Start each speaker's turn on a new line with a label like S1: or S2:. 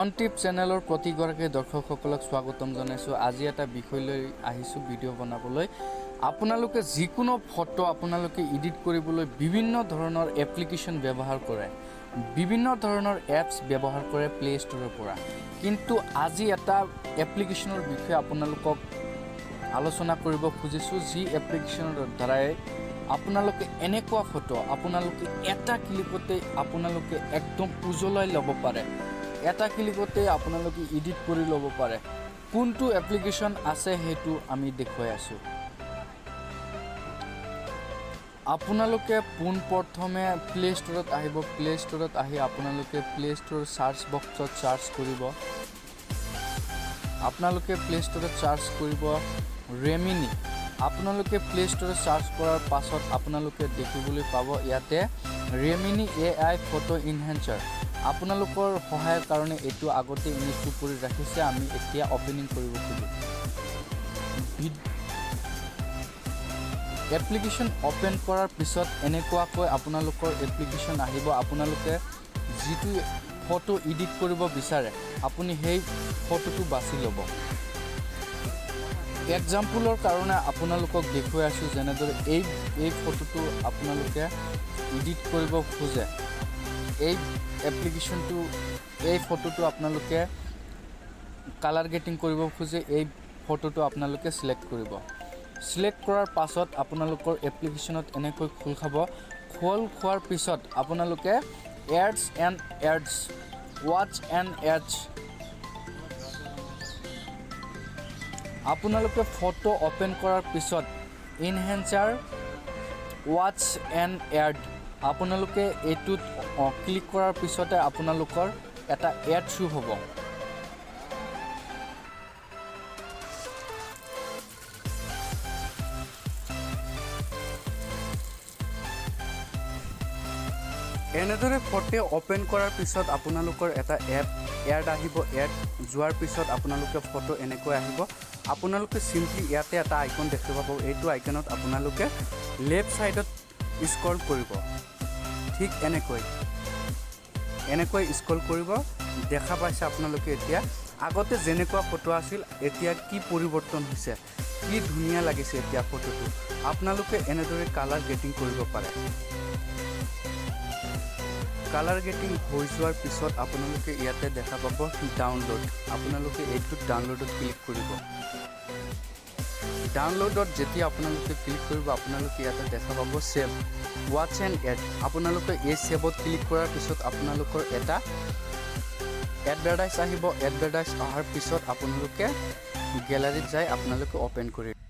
S1: টিপ চেনেলৰ প্ৰতিগৰাকী দৰ্শকসকলক স্বাগতম জনাইছোঁ। আজি এটা বিষয় লৈ আহিছোঁ ভিডিঅ' বনাবলৈ। আপোনালোকে যিকোনো ফটো আপোনালোকে এডিট কৰিবলৈ বিভিন্ন ধৰণৰ এপ্লিকেশ্যন ব্যৱহাৰ কৰে, বিভিন্ন ধৰণৰ এপছ ব্যৱহাৰ কৰে প্লে ষ্ট'ৰৰ পৰা। কিন্তু আজি এটা এপ্লিকেশ্যনৰ বিষয়ে আপোনালোকক আলোচনা কৰিব খুজিছোঁ, যি এপ্লিকেশ্যনৰ দ্বাৰাই আপোনালোকে এনেকুৱা ফটো আপোনালোকে এটা ক্লিকতে আপোনালোকে একদম উজ্বলাই ল'ব পাৰে, এটা ক্লিকতে আপোনালোকে এডিট কৰি ল'ব পাৰে। কোনটো এপ্লিকেশ্যন আছে সেইটো আমি দেখুৱাই আছোঁ। আপোনালোকে পোনপ্ৰথমে প্লে ষ্ট'ৰত আহিব। প্লে ষ্ট'ৰত আহি আপোনালোকে প্লে ষ্ট'ৰ চাৰ্চ বক্সত চাৰ্চ কৰিব। আপোনালোকে প্লে ষ্ট'ৰত চাৰ্চ কৰিব ৰেমিনি। আপোনালোকে প্লে ষ্ট'ৰত চাৰ্চ কৰাৰ পাছত আপোনালোকে দেখিবলৈ পাব ইয়াতে ৰেমিনি AI ফটো ইনহেঞ্চাৰ। আপোনালোকৰ সহায়ৰ কাৰণে এইটো আগতে ইনষ্টল কৰি ৰাখিছে, আমি এতিয়া অপেনিং কৰিব খোজোঁ। এপ্লিকেশ্যন অপেন কৰাৰ পিছত এনেকুৱাকৈ আপোনালোকৰ এপ্লিকেশ্যন আহিব। আপোনালোকে যিটো ফটো এডিট কৰিব বিচাৰে আপুনি সেই ফটোটো বাছি ল'ব। এক্সাম্পলৰ কাৰণে আপোনালোকক দেখুৱাই আছোঁ, যেনেদৰে এই ফটোটো আপোনালোকে এডিট কৰিব খোজে। এই এপ্লিকেশ্যনটো এই ফটোটো আপোনালোকে কালাৰ গেটিং কৰিব খোজে, এই ফটোটো আপোনালোকে চিলেক্ট কৰিব। চিলেক্ট কৰাৰ পাছত আপোনালোকৰ এপ্লিকেশ্যনত এনেকৈ খোল খাব। খোৱাৰ পিছত আপোনালোকে এডছ এণ্ড এডছ, ৱাটছ এণ্ড এডছ, আপোনালোকে ফটো অপেন কৰাৰ পিছত ইনহেঞ্চাৰ ৱাটছ এণ্ড এড, আপোনালোকে এইটোত ক্লিক কৰাৰ পিছতে আপোনালোকৰ এটা এড শ্ব' হ'ব। এনেদৰে ফটো অপেন কৰাৰ পিছত আপোনালোকৰ এটা এড আহিব। এড যোৱাৰ পিছত আপোনালোকে ফটো এনেকৈ আহিব। আপোনালোকে চিম্পলি ইয়াতে এটা আইকন দেখিব পাব। এইটো আইকনত আপোনালোকে লেফ্ট ছাইডত স্ক্ৰল কৰিব। ঠিক এনেকৈ স্ক্ৰল কৰিব। দেখা পাইছে আপোনালোকে এতিয়া আগতে যেনেকুৱা ফটো আছিল এতিয়া কি পৰিৱৰ্তন হৈছে, কি ধুনীয়া লাগিছে এতিয়া ফটোটো। আপোনালোকে এনেদৰে কালাৰ গেটিং কৰিব পাৰে। কালাৰ গেটিং হৈ যোৱাৰ পিছত আপোনালোকে ইয়াতে দেখা পাব ডাউনলোড। আপোনালোকে এইটোত ডাউনলোডত ক্লিক কৰিব। ডাউনলোডত যেতিয়া আপোনালোকে ক্লিক কৰিব আপোনালোকে ইয়াতে দেখা পাব ছেভ ৱাটছ এণ্ড এড। আপোনালোকে এই ছেভত ক্লিক কৰাৰ পিছত আপোনালোকৰ এটা এডভাৰটাইজ আহিব। এডভাৰটাইজ অহাৰ পিছত আপোনালোকে গেলাৰীত যাই আপোনালোকে অপেন কৰি